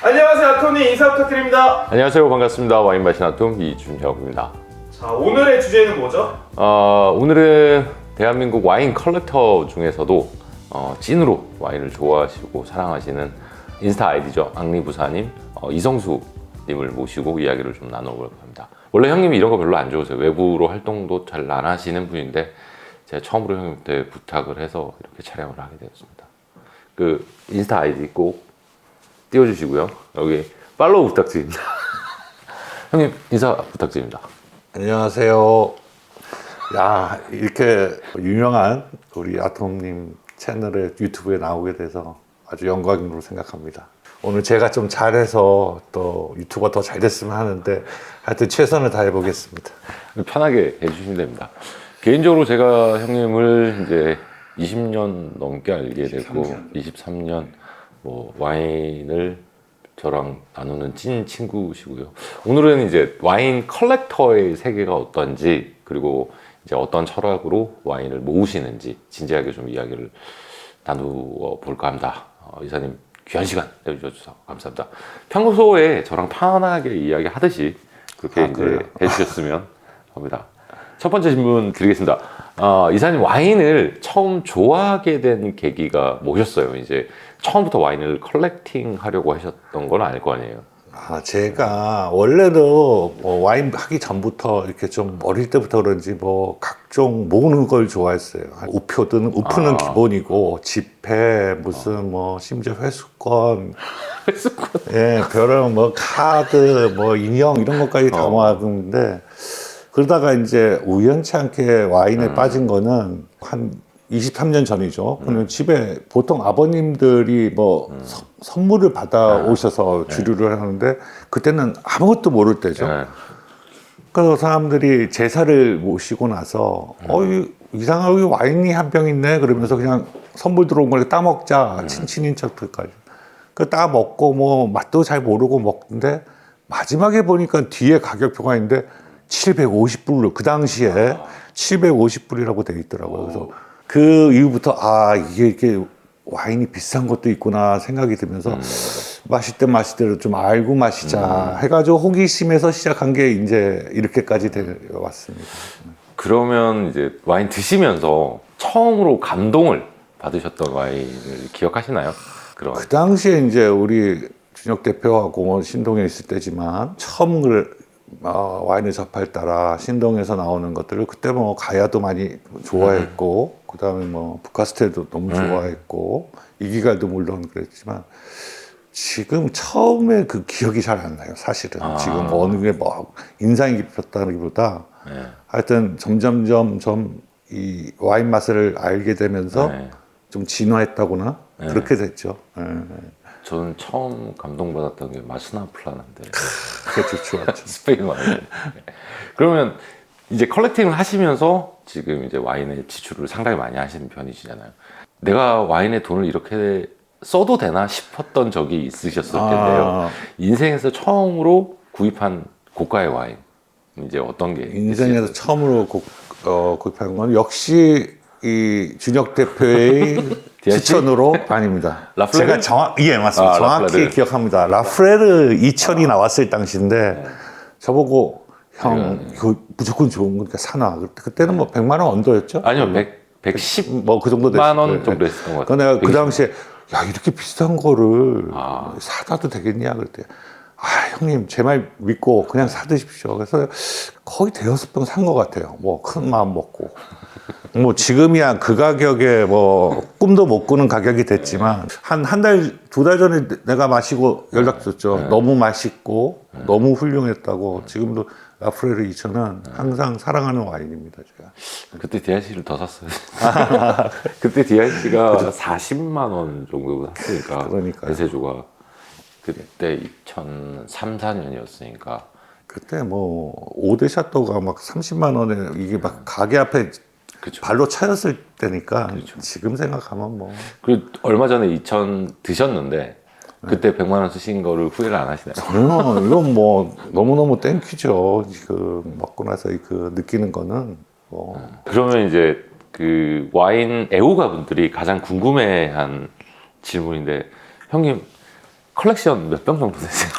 안녕하세요, 아톰님 인사 부탁드립니다. 안녕하세요. 반갑습니다. 와인 마신 아톰 이준혁입니다. 자, 오늘의 주제는 뭐죠? 오늘은 대한민국 와인 컬렉터 중에서도 찐으로 와인을 좋아하시고 사랑하시는 인스타 아이디죠. 앙리부사님, 이성수님을 모시고 이야기를 좀 나눠볼까 합니다. 원래 형님이 이런 거 별로 안 좋으세요. 외부로 활동도 잘 안 하시는 분인데 제가 처음으로 형님한테 부탁을 해서 이렇게 촬영을 하게 되었습니다. 그 인스타 아이디 꼭 띄워주시고요. 여기 팔로우 부탁드립니다. 형님 인사 부탁드립니다. 안녕하세요. 야, 이렇게 유명한 우리 아톰님 채널에 유튜브에 나오게 돼서 아주 영광으로 생각합니다. 오늘 제가 좀 잘해서 또 유튜버가 더 잘 됐으면 하는데 하여튼 최선을 다해 보겠습니다. 편하게 해주시면 됩니다. 개인적으로 제가 형님을 이제 20년 넘게 알게 됐고 23년 뭐 와인을 저랑 나누는 찐 친구시고요. 오늘은 이제 와인 컬렉터의 세계가 어떤지, 그리고 이제 어떤 철학으로 와인을 모으시는지 진지하게 좀 이야기를 나누어 볼까 합니다. 이사님 귀한 시간 내주셔서 감사합니다. 평소에 저랑 편하게 이야기하듯이 그렇게 이제 해주셨으면 합니다. 첫 번째 질문 드리겠습니다. 이사님 와인을 처음 좋아하게 된 계기가 뭐셨어요? 이제 처음부터 와인을 컬렉팅 하려고 하셨던 건 아닐 거 아니에요? 제가 원래도 뭐 와인 하기 전부터 이렇게 좀 어릴 때부터 그런지 뭐 각종 모으는 걸 좋아했어요. 우표든 우표는 기본이고 지폐 무슨 뭐 심지어 회수권, 예, 별은 뭐 카드, 뭐 인형 이런 것까지 다 모았는데 그러다가 이제 우연치 않게 와인에 빠진 거는 한 23년 전이죠. 그러면 집에 보통 아버님들이 뭐 선물을 받아 오셔서 주류를 하는데 그때는 아무것도 모를 때죠. 그래서 사람들이 제사를 모시고 나서 이상하게 와인이 한 병 있네 그러면서 그냥 선물 들어온 걸 따먹자 친인척들까지 그 따먹고 뭐 맛도 잘 모르고 먹는데 마지막에 보니까 뒤에 가격표가 있는데 750불로 그 당시에 750불이라고 돼 있더라고요. 그래서 그 이후부터 이게 이렇게 와인이 비싼 것도 있구나 생각이 들면서 마실 때 마실 대로 좀 알고 마시자 해가지고 호기심에서 시작한 게 이제 이렇게까지 되어 왔습니다. 그러면 이제 와인 드시면서 처음으로 감동을 받으셨던 와인을 기억하시나요? 그 당시에 이제 우리 준혁 대표하고 신동에 있을 때지만 처음 와인을 접할 따라 신동에서 나오는 것들을 그때 뭐 가야도 많이 좋아했고 그 다음에 뭐 부카스텔도 너무 좋아했고 이기갈도 물론 그랬지만 지금 처음에 그 기억이 잘 안 나요. 사실은 지금 어느 게 뭐 인상이 깊었다기보다 하여튼 점점점 좀 이 와인 맛을 알게 되면서 좀 진화했다거나 그렇게 됐죠. 저는 처음 감동받았던 게 마스나 플라나인데 그게 좋았죠. 스페인 와인. 그러면 이제 컬렉팅을 하시면서 지금 이제 와인에 지출을 상당히 많이 하시는 편이시잖아요. 내가 와인에 돈을 이렇게 써도 되나 싶었던 적이 있으셨을 텐데요. 인생에서 처음으로 구입한 고가의 와인 이제 어떤 게 인생에서 처음으로 구입한 건 역시 이 준혁 대표의 추천으로 아닙니다. 라플레르? 제가 예, 맞습니다. 정확히 라플레르. 기억합니다. 라플레르 2000이 나왔을 당시인데 저보고 형 이거 무조건 좋은 거니까 사놔. 그때는 뭐 100만 원 언더였죠? 아니요, 110 뭐 그 정도 됐을 원 정도 했던 것 같아요. 내가 그 당시에 야 이렇게 비싼 거를 사다도 되겠냐 그랬대. 형님 제 말 믿고 그냥 사드십시오. 그래서 거의 대여섯 병 산 것 같아요. 뭐 큰 마음 먹고. 뭐 지금이야 그 가격에 뭐 꿈도 못 꾸는 가격이 됐지만 한 달, 2달 전에 내가 마시고 연락 줬죠. 너무 맛있고 너무 훌륭했다고. 지금도 라프레르 2000은 항상 사랑하는 와인입니다. 제가. 그때 DIC를 더 샀어요. 그때 DIC가 40만 원 정도 샀으니까. 그러니까요. 대세조가 그때 2003, 4년이었으니까. 그때 뭐 5대 샤또가 막 30만 원에 이게 막 가게 앞에 그쵸. 발로 차였을 때니까 그렇죠. 지금 생각하면 뭐 그리고 얼마 전에 2000 드셨는데 그때 100만 원 쓰신 거를 후회를 안 하시나요? 이건 뭐 너무너무 땡큐죠. 지금 먹고 나서 그 느끼는 거는 뭐. 그러면 이제 그 와인 애호가 분들이 가장 궁금해한 질문인데 형님 컬렉션 몇 병 정도 되세요?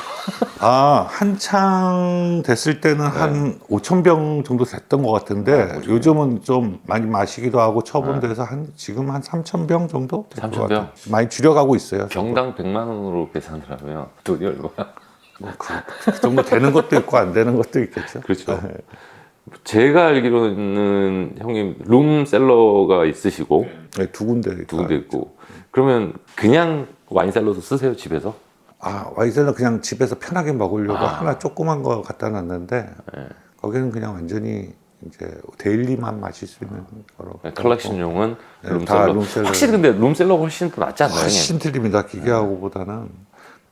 한창 됐을 때는 한 5,000병 정도 됐던 것 같은데 요즘은 좀 많이 마시기도 하고 처분돼서 지금 한 3,000병 정도? 3,000병? 많이 줄여가고 있어요. 병당 100만 원으로 계산을 하면 돈이 얼마야? 그 정도 되는 것도 있고 안 되는 것도 있겠죠. 그렇죠. 제가 알기로는 형님 룸셀러가 있으시고 네, 두 군데 있고 그러면 그냥 와인셀러도 쓰세요 집에서? 와인셀러 그냥 집에서 편하게 먹으려고 하나 조그만 거 갖다 놨는데 거기는 그냥 완전히 이제 데일리만 마실 수 있는 거로. 컬렉션용은 네, 룸셀러. 다 룸셀러. 확실히 근데 룸셀러가 훨씬 더 낫지 않나요? 훨씬 틀립니다. 기계하고보다는.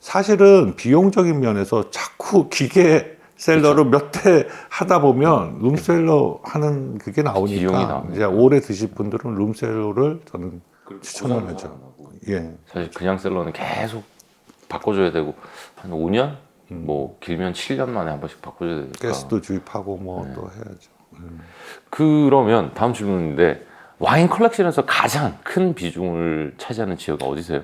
사실은 비용적인 면에서 자꾸 기계 셀러를 몇 대 하다 보면 룸셀러 하는 그게 비용이 나오니까 나옵니다. 이제 오래 드실 분들은 룸셀러를 저는 추천을 하죠. 예. 사실 그냥 셀러는 계속 바꿔줘야 되고 한 5년? 뭐 길면 7년 만에 한 번씩 바꿔줘야 되니까. 가스도 주입하고 뭐 또 해야죠. 그러면 다음 질문인데 와인 컬렉션에서 가장 큰 비중을 차지하는 지역이 어디세요?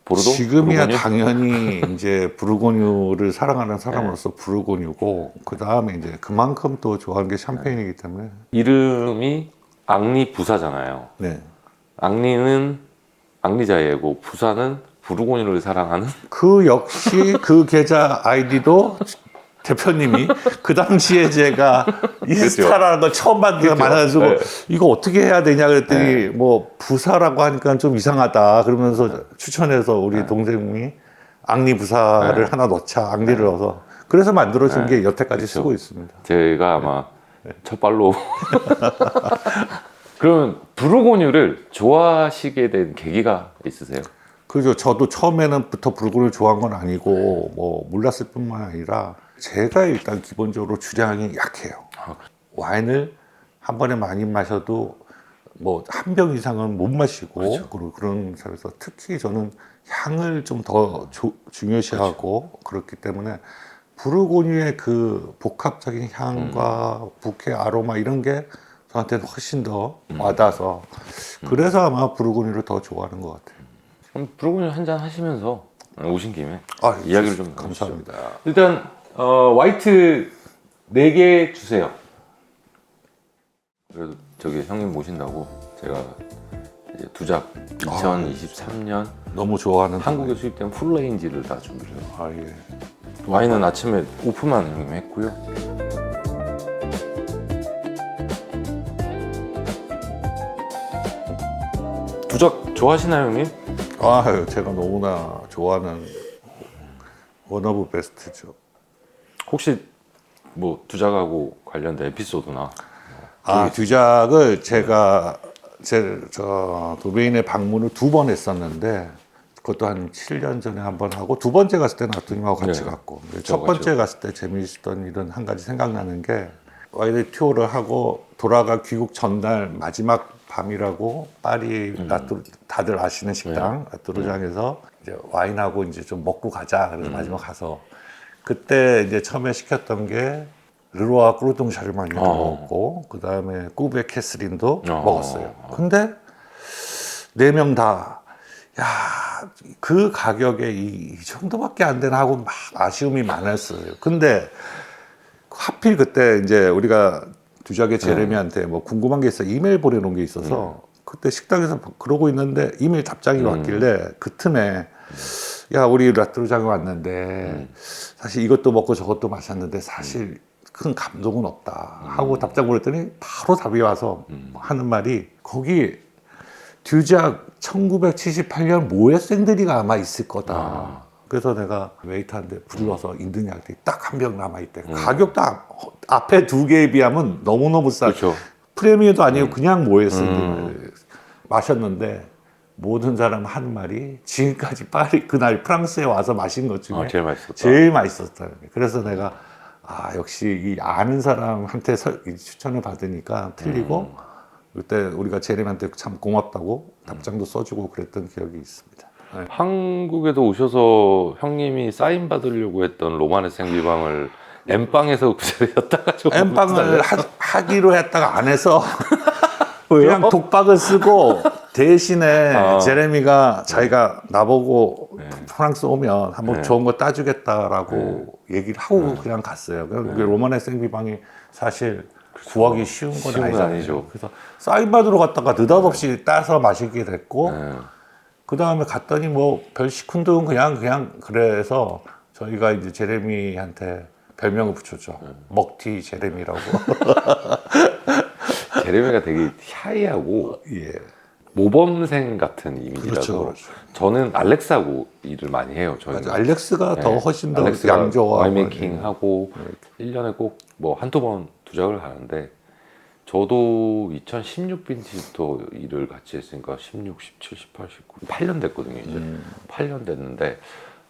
보르도? 지금이야 부르고뉴? 당연히 이제 부르고뉴를 사랑하는 사람으로서 부르고뉴고 그 다음에 이제 그만큼 또 좋아하는 게 샴페인이기 때문에. 이름이 앙리 부사잖아요. 네. 앙리는 앙리자예고 부사는 부르고뉴를 사랑하는 그 역시 그 계좌 아이디도 대표님이 그 당시에 제가 인스타라는 걸 처음 만들어 많아가지고 네. 이거 어떻게 해야 되냐 그랬더니 뭐 부사라고 하니까 좀 이상하다 그러면서 추천해서 우리 동생이 앙리 부사를 하나 넣자 앙리를 넣어서 그래서 만들어진 게 여태까지 그렇죠. 쓰고 있습니다. 제가 아마 첫 발로 그러면 부르고뉴를 좋아하시게 된 계기가 있으세요? 그죠. 저도 처음에는부터 부르고뉴를 좋아한 건 아니고 뭐 몰랐을 뿐만 아니라 제가 일단 기본적으로 주량이 약해요. 와인을 한 번에 많이 마셔도 뭐 한 병 이상은 못 마시고 그리고 그런 삶에서 특히 저는 향을 좀 더 중요시하고 그렇기 때문에 부르고뉴의 그 복합적인 향과 부케 아로마 이런 게 저한테는 훨씬 더 와닿아서 그래서 아마 부르고뉴를 더 좋아하는 것 같아요. 그럼 부르고뉴 한잔 하시면서 오신 김에 아, 이야기를 좀 감사합니다. 나누시죠. 일단 화이트 4개 주세요. 그래도 저기 형님 모신다고 제가 이제 두작 2023년 너무 좋아하는 한국에 수입된 풀레인지를 다 준비를 해요. 예. 와인은 아침에 오픈만 형님 했고요. 두작 좋아하시나요 형님? 제가 너무나 좋아하는 원 오브 베스트죠. 혹시 뭐 두작하고 관련된 에피소드나 두작을 제가 저 도베인에 방문을 2번 했었는데 그것도 한 7년 전에 한 번 하고 두 번째 갔을 때는 아토님하고 같이 네. 갔고 첫 번째 갔을 때 재미있었던 일은 한 가지 생각나는 게 와이드 투어를 하고 돌아가 귀국 전날 마지막 밤이라고 파리 다들 아시는 식당 라뚜르장에서 이제 와인하고 이제 좀 먹고 가자 그래서 마지막 가서 그때 이제 처음에 시켰던 게 르로아 꾸르동 샤르마니도 먹었고 그 다음에 꾸베 캐스린도 먹었어요. 근데 4명 다 야, 그 가격에 이 정도밖에 안 되나 하고 막 아쉬움이 많았어요. 근데 하필 그때 이제 우리가 두작의 제레미한테 뭐 궁금한 게 있어 이메일 보내놓은 게 있어서 그때 식당에서 그러고 있는데 이메일 답장이 왔길래 그 틈에 야 우리 라뚜르장에 왔는데 사실 이것도 먹고 저것도 마셨는데 사실 큰 감동은 없다 하고 답장 보냈더니 바로 답이 와서 하는 말이 거기 듀작 1978년 모에생들이가 아마 있을 거다. 그래서 내가 웨이터한테 불러서 인드냐 할 때 딱 한 병 남아있대. 가격도 앞에 2개에 비하면 너무너무 싸. 그렇죠. 프리미엄도 아니고 그냥 모에생들 마셨는데 모든 사람 하는 말이 지금까지 파리 그날 프랑스에 와서 마신 것 중에 제일 맛있었다. 제일 맛있었다는 거예요. 그래서 내가 역시 이 아는 사람한테 추천을 받으니까 틀리고 그때 우리가 제레미한테 참 고맙다고 답장도 써주고 그랬던 기억이 있습니다. 네. 한국에도 오셔서 형님이 사인 받으려고 했던 로마네 생비방을 엠빵에서 그 자리였다가 엠빵을 하기로 했다가 안 해서 왜요? 그냥 독박을 쓰고 대신에 아. 제레미가 자기가 나보고 네. 프랑스 오면 한번 네. 좋은 거 따주겠다라고 얘기를 하고 그냥 갔어요. 그 로마네 생비방이 사실 구하기 쉬운 건 쉬운 건 아니잖아요. 아니죠. 그래서 사인 받으러 갔다가 느닷없이 따서 마시게 됐고 네. 그 다음에 갔더니 뭐 별 시큰둥 그냥 그래서 저희가 이제 제레미한테 별명을 붙였죠. 먹튀 제레미라고. 제레미가 되게 샤이하고 예. 모범생 같은 이미지라서 그렇죠, 그렇죠. 저는 알렉스하고 일을 많이 해요. 저희는. 맞아. 알렉스가 네. 더 훨씬 더 알렉스가 양조하고 와인메이킹 하고 1년에 꼭 뭐 한두 번 두작을 가는데 저도 2016 빈티지부터 일을 같이 했으니까 16, 17, 18, 19, 8년 됐거든요. 이제 8년 됐는데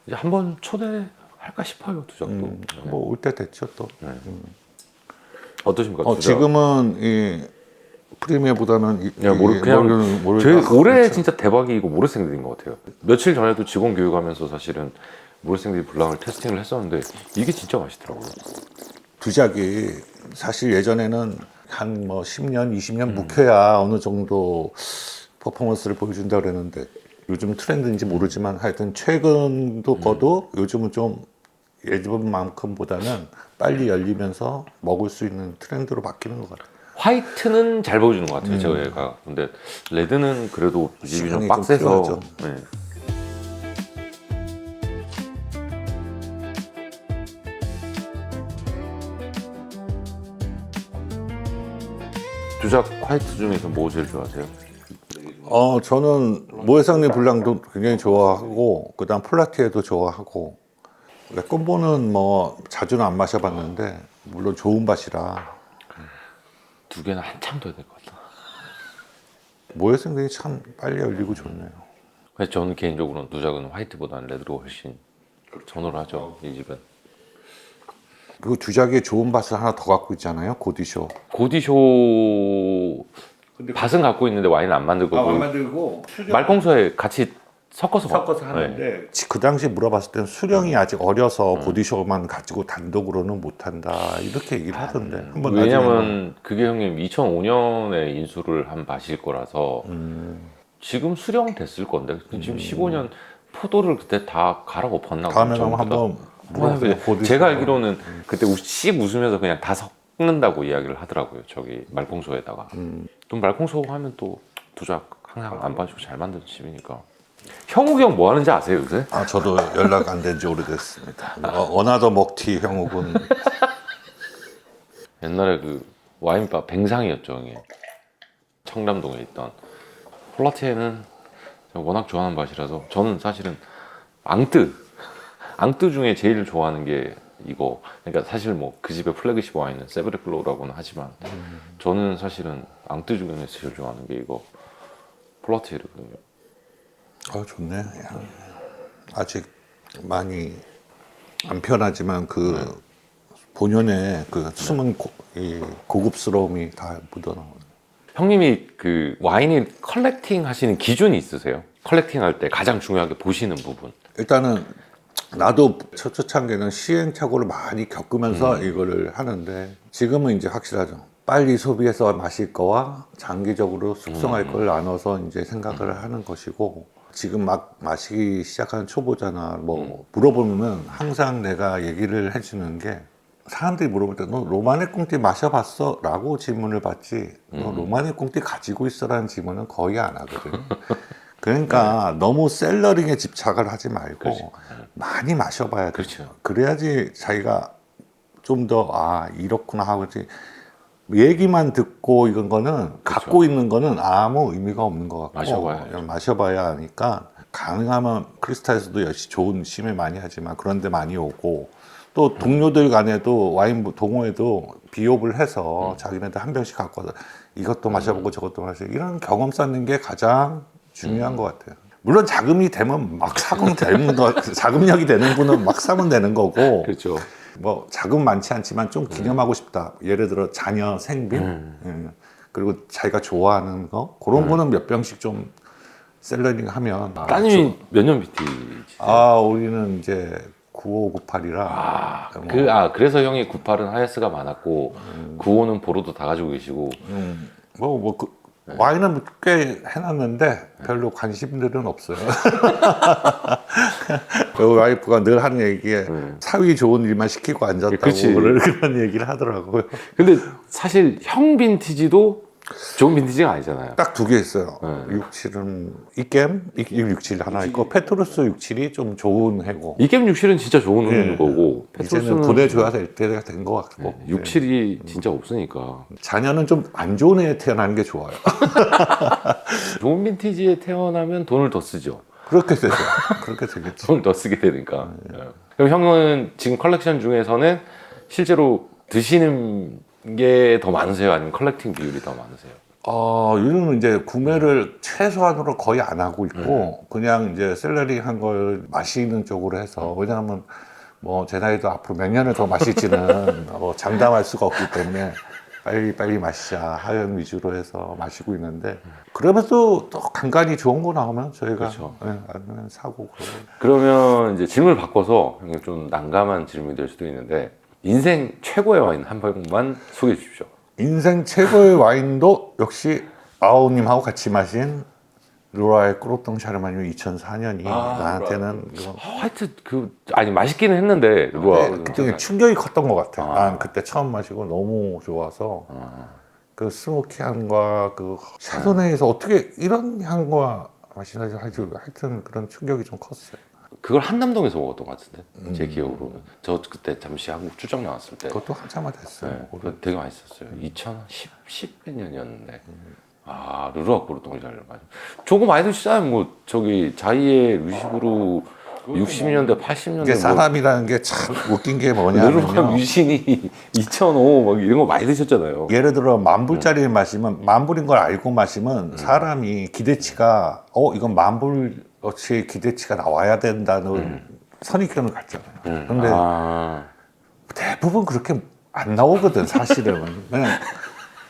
이제 한번 초대할까 싶어요. 두작도. 네. 뭐 올 때 됐죠 또. 어떠십니까? 두작? 지금은 이 프리미어보다는 그냥 모르 저희 올해 진짜 대박이고 모래생들인 것 같아요. 며칠 전에도 직원 교육하면서 사실은 모래생들 블랑을 테스팅을 했었는데 이게 진짜 맛있더라고요. 두작이 사실 예전에는 한 뭐 10년, 20년 묵혀야 어느 정도 퍼포먼스를 보여준다 그랬는데 요즘 트렌드인지 모르지만 하여튼 최근도 거도 요즘은 좀 예전만큼보다는 빨리 열리면서 먹을 수 있는 트렌드로 바뀌는 것 같아요. 화이트는 잘 보여주는 것 같아요, 제가. 근데 레드는 그래도 집이 좀 시간이 좀 빡세서. 필요하죠. 네. 두작 화이트 중에서 뭐 제일 좋아하세요? 저는 모해상리 블랑도 굉장히 좋아하고 그다음 폴라티에도 좋아하고 레콤보는 뭐 자주는 안 마셔봤는데 물론 좋은 밭이라 두 개는 한참 더 될 것 같아요. 모해상들이 참 빨리 열리고 좋네요. 그래서 저는 개인적으로는 두작은 화이트보다는 레드로 훨씬 선호를 하죠, 이 집은. 그리고 두작에 좋은 밭을 하나 더 갖고 있잖아요. 고디쇼. 고디쇼 밭은 갖고 있는데 와인은 안 만들고 만들고 말콩소에 같이 섞어서 섞어서 네. 하는데 그 당시 물어봤을 때는 수령이 아직 어려서 고디쇼만 가지고 단독으로는 못한다 이렇게 얘기를 하던데 한번 왜냐면 그게 형님 2005년에 인수를 한 밭일 거라서 지금 수령 됐을 건데 지금 15년 포도를 그때 다 갈아엎었나 다음에 전부 다. 한번 물어보세요. 고디쇼. 제가 알기로는 그때 씩 웃으면서 그냥 다 섞는다고 이야기를 하더라고요. 저기 말콩소에다가. 또 말콩소 하면 또 두작 항상 안 빠지고 잘 만드는 집이니까. 형욱이 형 뭐 하는지 아세요 요새? 저도 연락 안 된 지 오래됐습니다. 어나더 먹튀 형욱은 옛날에 그 와인바 뱅상이었죠 형이. 청담동에 있던 폴라티에는 제가 워낙 좋아하는 맛이라서 저는 사실은 앙뜨 중에 제일 좋아하는 게 이거. 그러니까 사실 뭐 그 집의 플래그십 와인은 세브레클로라고는 하지만 저는 사실은 앙뜨 중에 제일 좋아하는 게 이거 폴라티에거든요. 좋네. 아직 많이 안 편하지만 그 본연의 그 숨은 이 고급스러움이 다 묻어나오네. 형님이 그 와인을 컬렉팅 하시는 기준이 있으세요? 컬렉팅 할 때 가장 중요하게 보시는 부분. 일단은 나도 첫 초창기는 시행착오를 많이 겪으면서 이거를 하는데 지금은 이제 확실하죠. 빨리 소비해서 마실 거와 장기적으로 숙성할 걸 나눠서 이제 생각을 하는 것이고 지금 막 마시기 시작하는 초보자나 뭐 물어보면 항상 내가 얘기를 해주는 게 사람들이 물어볼 때 너 로마네 꽁띠 마셔봤어? 라고 질문을 받지 너 로마네 꽁띠 가지고 있어라는 질문은 거의 안 하거든요. 그러니까 너무 셀러링에 집착을 하지 말고 그렇지. 많이 마셔봐야 돼. 그렇죠. 그래야지 자기가 좀 더 이렇구나 하고지 얘기만 듣고 이건 거는 갖고 있는 거는 아무 의미가 없는 것 같고 마셔봐야죠. 마셔봐야 하니까 가능하면 크리스탈에서도 역시 좋은 심을 많이 하지만 그런데 많이 오고 또 동료들 간에도 와인 동호회도 비옵을 해서 자기네들 한 병씩 갖고 와서 이것도 마셔보고 저것도 마셔보고 이런 경험 쌓는 게 가장 중요한 것 같아요. 물론 자금이 되면 막 사면 되는 거, 자금력이 되는 분은 막 사면 되는 거고. 그렇죠. 뭐 자금 많지 않지만 좀 기념하고 싶다. 예를 들어 자녀 생빈, 그리고 자기가 좋아하는 거 그런 거는 몇 병씩 좀 셀러링 하면. 따님이 몇 년 BT지? 우리는 이제 9598이라. 그래서 형이 98은 하야스가 많았고 95는 보로도 다 가지고 계시고. 와인은 꽤 해놨는데 별로 관심들은 없어요. 그 와이프가 늘 하는 얘기에 사위 좋은 일만 시키고 앉았다고 그치. 그런 얘기를 하더라고요. 근데 사실 형 빈티지도 좋은 빈티지가 아니잖아요. 딱 두 개 있어요. 네. 67은 이겜 67 하나 있고 페트루스 67이 좀 좋은 해고. 이겜 67은 진짜 좋은 예. 거고 이제는 페트로스는 보내줘야 될 때가 된 것 같고. 67이 진짜 없으니까 자녀는 좀 안 좋은 애에 태어나는 게 좋아요. 좋은 빈티지에 태어나면 돈을 더 쓰죠. 그렇게 되죠. 그렇게 되겠죠. 돈을 더 쓰게 되니까. 그럼 형은 지금 컬렉션 중에서는 실제로 드시는 게 더 많으세요? 아니면 컬렉팅 비율이 더 많으세요? 요즘은 이제 구매를 최소한으로 거의 안 하고 있고, 그냥 이제 셀러리 한 걸 마시는 쪽으로 해서, 왜냐하면 뭐 제 나이도 앞으로 몇 년을 더 마실지는 뭐 장담할 수가 없기 때문에 빨리 마시자 하연 위주로 해서 마시고 있는데, 그러면서 또 간간히 좋은 거 나오면 저희가 그렇죠. 아니면 사고 그러고. 그러면 이제 질문을 바꿔서 형님 좀 난감한 질문이 될 수도 있는데 인생 최고의 와인 한 병만 소개해 주십시오. 인생 최고의 와인도 역시 아우님하고 같이 마신 루라의 꾸로똥 샤르마뉴 2004년이 나한테는 이거 하여튼 아니 맛있기는 했는데 그때 충격이 컸던 것 같아. 아. 난 그때 처음 마시고 너무 좋아서 그 스모키함과 그 샤도네에서 어떻게 이런 향과 맛이 나지 하여튼 그런 충격이 좀 컸어요. 그걸 한남동에서 먹었던 것 같은데 제 기억으로는 저 그때 잠시 한국 출장 나왔을 때 그것도 한참만 됐어요. 네, 그거 되게 맛있었어요. 2010 몇 년이었는데 루루아 고르똥이 잘 맞아. 조금 많이 드시잖아요. 뭐 저기 자이의 루시브루 60년대 80년대 이게 사람이라는 게 참 웃긴 게 뭐냐면요. 루루아 뮤신이 2005 막 이런 거 많이 드셨잖아요. 예를 들어 10,000불짜리를 마시면 10,000불인 걸 알고 마시면 사람이 기대치가 이건 10,000불어치의 기대치가 나와야 된다는 선입견을 갖잖아요. 근데 대부분 그렇게 안 나오거든 사실은. 그냥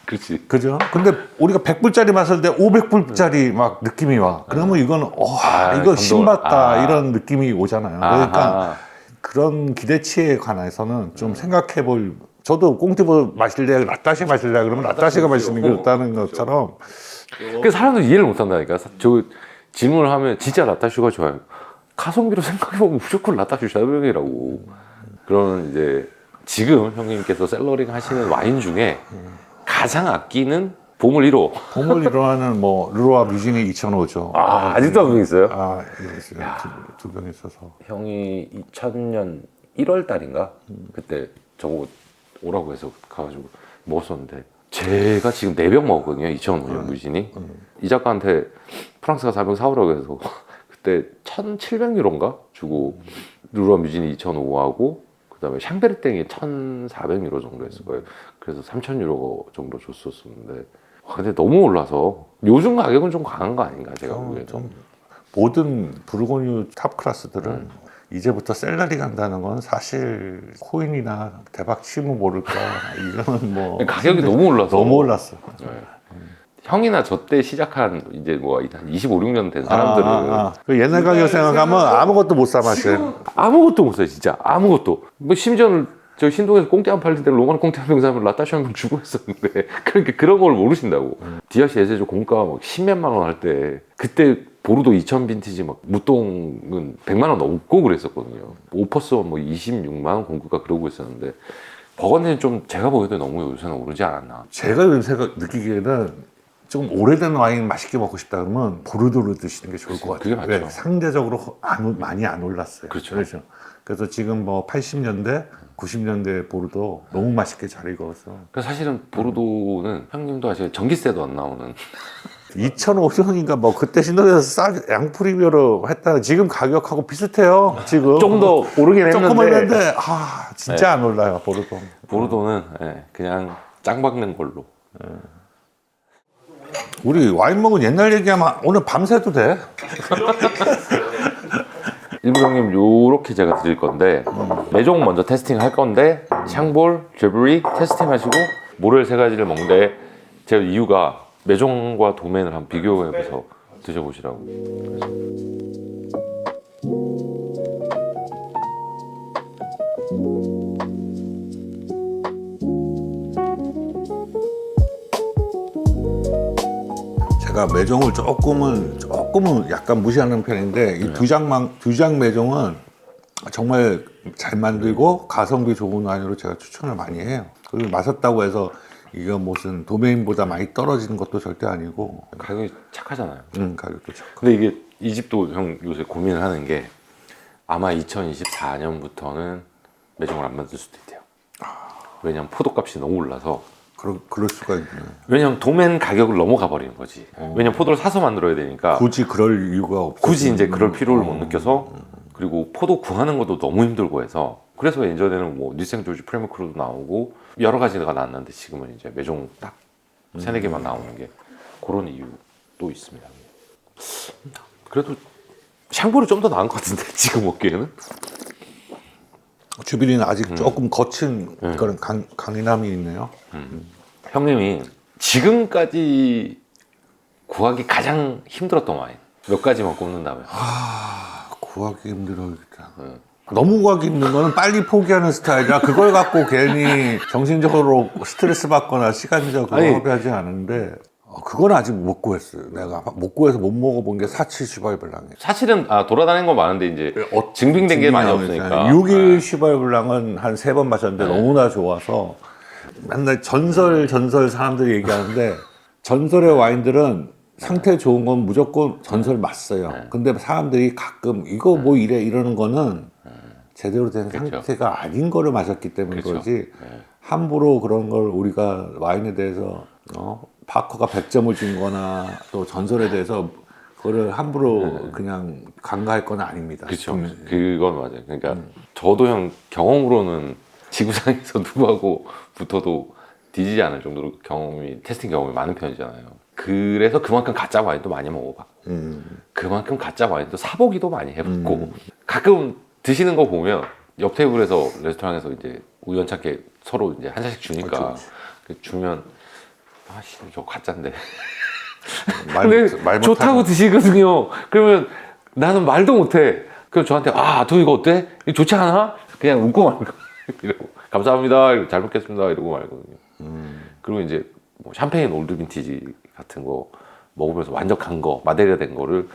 그렇지. 그죠? 근데 우리가 100불짜리 마실 때 500불짜리 막 느낌이 와. 그러면 이건 이거 신받다 이런 느낌이 오잖아요. 그러니까 그런 기대치에 관해서는 좀 생각해 볼. 저도 꽁티보 마실래, 라따시 마실래 그러면 라따시가 마시는 게 좋다는 것처럼. 그 사람들 이해를 못 한다니까. 저 질문을 하면 진짜 라따슈가 좋아요. 가성비로 생각해보면 무조건 라따슈 샤베이라고. 그러면 이제 지금 형님께서 셀러링 하시는 와인 중에 가장 아끼는 보물 1호. 보물 1호는 뭐 루로아 뮤지니 2005죠. 아직도 한 명 있어요? 있어요. 두 병 있어서. 형이 2000년 1월 달인가? 그때 저거 오라고 해서 가가지고 먹었었는데 제가 지금 4병 먹었거든요. 2005년 뮤지니. 이 작가한테 프랑스가 4병 사오라고 해서 그때 1,700유로인가 주고 루로아 뮤지니 2,500하고 그다음에 샹베르땡이 1,400유로 정도 했을 거예요. 그래서 3,000유로 정도 줬었는데 근데 너무 올라서 요즘 가격은 좀 강한 거 아닌가 제가 보기에는. 좀 모든 부르고뉴 탑 클래스들은 이제부터 셀러리 간다는 건 사실 코인이나 대박 치면 모를까 이거는 뭐 가격이 너무 올라서 너무 올랐어. 네. 형이나 저 때 시작한 이제 뭐 한 25, 6년 된 사람들은 그 옛날 가격 생각하면 아무것도 못 사 마셔요. 아무것도 못 사요 진짜 아무것도. 뭐 심지어는 저 신동에서 꽁띠 한 팔릴 때 로마는 꽁띠 한 병 사면 라따슈 한 병 주고 했었는데 그러니까 그런 걸 모르신다고. 디아시 에세조 공가 막 10몇만 원 할 때 그때 보르도 2000 빈티지 막 무똥은 100만 원 넘고 그랬었거든요. 오퍼스원 뭐 26만 원 공구가 그러고 있었는데 버건디는 좀 제가 보기에도 너무 요새는 오르지 않았나. 제가 요새 느끼기에는 좀 오래된 와인 맛있게 먹고 싶다 그러면 보르도를 드시는 게 좋을 것 같아요. 그게 맞죠. 왜? 상대적으로 많이 안 올랐어요. 그렇죠. 그래서 지금 뭐 80년대, 90년대 보르도 너무 맛있게 잘 익어서 그래서 사실은 보르도는 형님도 아시죠 전기세도 안 나오는 2005년인가 뭐 그때 신도에서 양프리미어로 했다. 지금 가격하고 비슷해요. 지금 좀 더 오르긴 조금 했는데 올랐는데 진짜 안 올라요 보르도. 보르도는 그냥 짱 박는 걸로. 우리 와인 먹은 옛날 얘기하면 오늘 밤새도 돼. 일부 형님 요렇게 제가 드릴 건데 매종 먼저 테스팅 할 건데 샹볼, 제브리 테스팅 하시고 모렐 세 가지를 먹는데 제가 이유가 매종과 도멘을 한번 비교해서 드셔보시라고. 제가 매종을 조금은 약간 무시하는 편인데 이 두 장 매종은 정말 잘 만들고 가성비 좋은 와인으로 제가 추천을 많이 해요. 그리고 마셨다고 해서 이게 무슨 도메인보다 많이 떨어지는 것도 절대 아니고 가격이 착하잖아요. 가격도 좋고. 근데 이게 이 집도 형 요새 고민을 하는 게 아마 2024년부터는 매종을 안 만들 수도 있대요. 왜냐면 포도값이 너무 올라서. 그럴 수가 있네. 왜냐면 도면 가격을 넘어가 버리는 거지. 왜냐면 포도를 사서 만들어야 되니까 굳이 그럴 이유가 없어. 굳이 이제 그럴 필요를 못 느껴서. 그리고 포도 구하는 것도 너무 힘들고 해서 그래서 예전에는 뭐 뉴생 조지 프레미크로도 나오고 여러 가지가 나왔는데 지금은 이제 매종 딱 세네 개만 나오는 게 그런 이유도 있습니다. 그래도 샹보르 좀 더 나은 것 같은데 지금 먹기에는. 주비리는 아직 조금 거친 그런 강인함이 있네요. 형님이 지금까지 구하기 가장 힘들었던 와인 몇 가지만 꼽는다면. 구하기 힘들어겠다. 너무 구하기 힘든 거는 빨리 포기하는 스타일이라 그걸 갖고 괜히 정신적으로 스트레스 받거나 시간적으로 아니, 허비하지 않은데 그건 아직 못 구했어요. 내가 못 구해서 못 먹어본 게 사치 슈바이블랑이에요. 사실은 다돌아다니는 건 많은데 이제 증빙된 게 많이 없으니까. 6일 슈바이블랑은 한 3번 마셨는데 너무나 좋아서 맨날 전설 사람들이 얘기하는데 전설의 와인들은 상태 좋은 건 무조건 전설 맞어요. 근데 사람들이 가끔 이거 뭐 이러는 거는 제대로 된 그렇죠. 상태가 아닌 거를 마셨기 때문에 그렇죠. 그러지 함부로 그런 걸 우리가 와인에 대해서 파커가 100점을 준 거나 또 전설에 대해서 그거를 함부로 그냥 간과할 건 아닙니다. 그렇죠. 그건 맞아요. 그러니까 저도 형 경험으로는 지구상에서 누구하고 붙어도 뒤지지 않을 정도로 테스팅 경험이 많은 편이잖아요. 그래서 그만큼 가짜 와인도 많이 먹어봤고 그만큼 가짜 와인도 사보기도 많이 해봤고 가끔 드시는 거 보면 옆 테이블에서 레스토랑에서 이제 우연찮게 서로 이제 한 잔씩 주니까 주면 아씨 저 가짜인데 근데 좋다고 드시거든요. 그러면 나는 말도 못해. 그럼 저한테 저 이거 어때? 이거 좋지 않아? 그냥 웃고 말고 이러고 감사합니다. 이러고 잘 먹겠습니다. 이러고 말거든요. 그리고 이제 뭐 샴페인 올드 빈티지 같은 거 먹으면서 완전 간 거, 마데리아 된 거를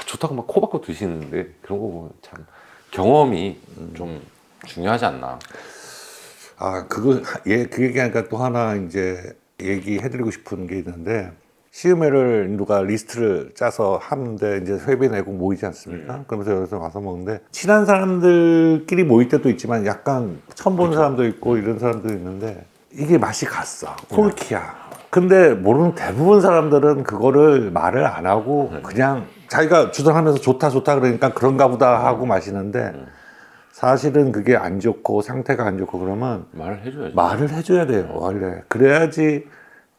좋다고 막 코 박고 드시는데 그런 거 보면 참 경험이 좀 중요하지 않나. 그 얘기하니까 또 하나 이제 얘기해드리고 싶은 게 있는데 시음회를 누가 리스트를 짜서 하는데 이제 회비 내고 모이지 않습니까? 그러면서 여기서 와서 먹는데 친한 사람들끼리 모일 때도 있지만 약간 처음 보는 사람도 있고 이런 사람도 있는데 이게 맛이 갔어. 폴키야. 근데 모르는 대부분 사람들은 그거를 말을 안 하고 그냥 자기가 주장하면서 좋다 그러니까 그런가 보다 하고 마시는데 사실은 그게 안 좋고 상태가 안 좋고 그러면 말을 해줘야 돼요. 원래 그래야지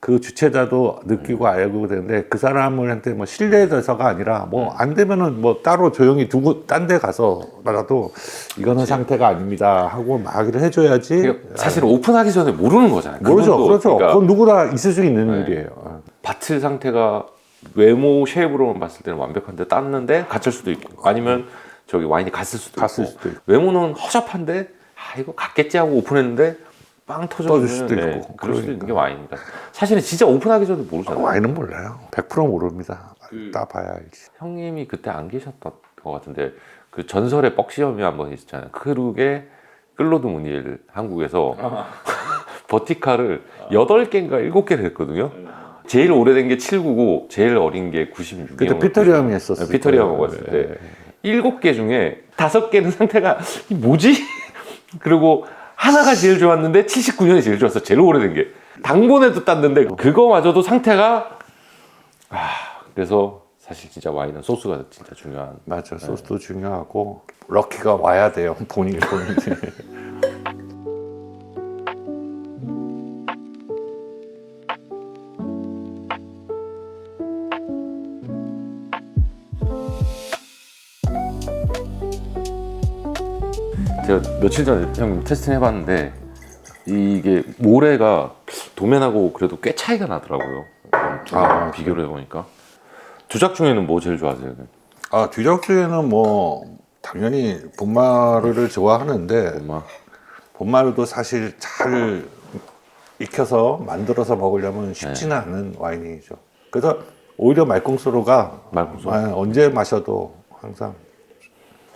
그 주최자도 느끼고 알고 되는데 그 사람한테 뭐 신뢰돼서가 아니라 뭐 안 되면은 뭐 따로 조용히 두고 딴 데 가서라도 이거는 상태가 아닙니다 하고 말을 해줘야지. 사실 오픈하기 전에 모르는 거잖아요. 모르죠. 그렇죠. 그러니까 그건 누구나 있을 수 있는 일이에요. 바틀 상태가 외모 쉐입으로만 봤을 때는 완벽한데 땄는데 갇힐 수도 있고 아니면 저기 와인이 갔을 수도 있고 외모는 허접한데 이거 갔겠지 하고 오픈했는데 빵 터질 수도 있고 그럴 수도 있는 게 와인이니까 사실은 진짜 오픈하기 전에 모르잖아요. 와인은 몰라요. 100% 모릅니다. 따봐야 알지. 형님이 그때 안 계셨던 것 같은데 그 전설의 뻑시험이 한번 있었잖아요. 크룩의 클로드 무니엘 한국에서 버티카를 8개인가 7개를 했거든요. 제일 오래된 게 799, 제일 어린 게 96. 그때 피터리엄이 했었어요. 피터리엄 왔을 때 7개 중에 5개는 상태가 뭐지? 그리고 하나가 제일 좋았는데 79년이 제일 좋았어. 제일 오래된 게. 당본에도 땄는데 그거마저도 상태가 그래서 사실 진짜 와인은 소스가 진짜 중요한. 맞아. 소스도 중요하고 럭키가 와야 돼요. 본인이. 제가 며칠 전에 형 테스팅 해봤는데 이게 모래가 도면하고 그래도 꽤 차이가 나더라고요. 비교를 해보니까. 주작 중에는 뭐 제일 좋아하세요? 주작 중에는 뭐 당연히 본마르를 좋아하는데 본마르도 사실 잘 익혀서 만들어서 먹으려면 쉽지는 않은 와인이죠. 그래서 오히려 말콩소로가 말콩소로. 언제 마셔도 항상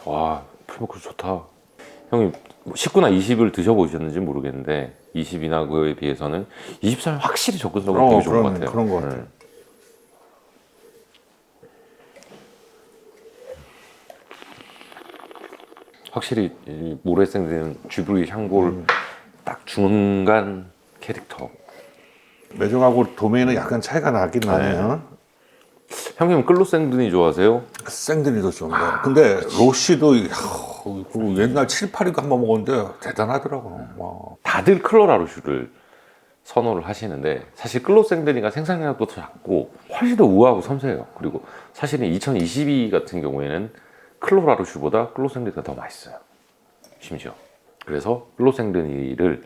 와, 풀모크 좋다. 형님 19나 20을 드셔보셨는지 모르겠는데 20이나 그거에 비해서는 23은 확실히 접근성이 되게 좋은 것 같아요. 그런 것 같아요. 확실히 이 모래생드는 쥐브리 향골 딱 중간 캐릭터. 매정하고 도메인은 약간 차이가 나긴 나네요. 형님은 클로생드니 좋아하세요? 생드니도 좋은데. 근데 로시도 옛날 7, 8위가 한번 먹었는데 대단하더라고. 와. 다들 클로라루슈를 선호를 하시는데 사실 클로생드니가 생산량도 더 작고 훨씬 더 우아하고 섬세해요. 그리고 사실은 2022 같은 경우에는 클로라루슈보다 클로생드니가 더 맛있어요. 심지어. 그래서 클로생드니를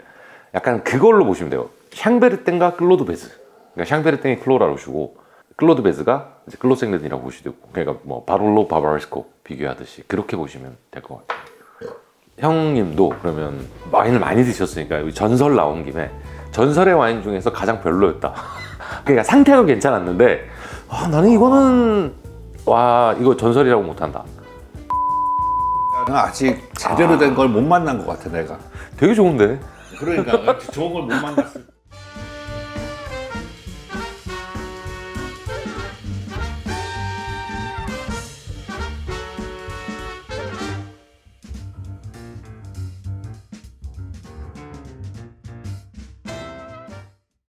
약간 그걸로 보시면 돼요. 샹베르땡과 클로드베즈. 그러니까 샹베르땡이 클로라루슈고 클로드베즈가 이제 클로생드니라고 보시면 되고, 그러니까 뭐 바롤로 바바르스코 비교하듯이 그렇게 보시면 될 것 같아요. 형님도 그러면 와인을 많이 드셨으니까 여기 전설 나온 김에 전설의 와인 중에서 가장 별로였다. 그러니까 상태도 괜찮았는데 나는 이거는 와 이거 전설이라고 못한다. 나는 아직 제대로 된 걸 못 만난 것 같아 내가. 되게 좋은데. 그러니까 좋은 걸 못 만났을 때.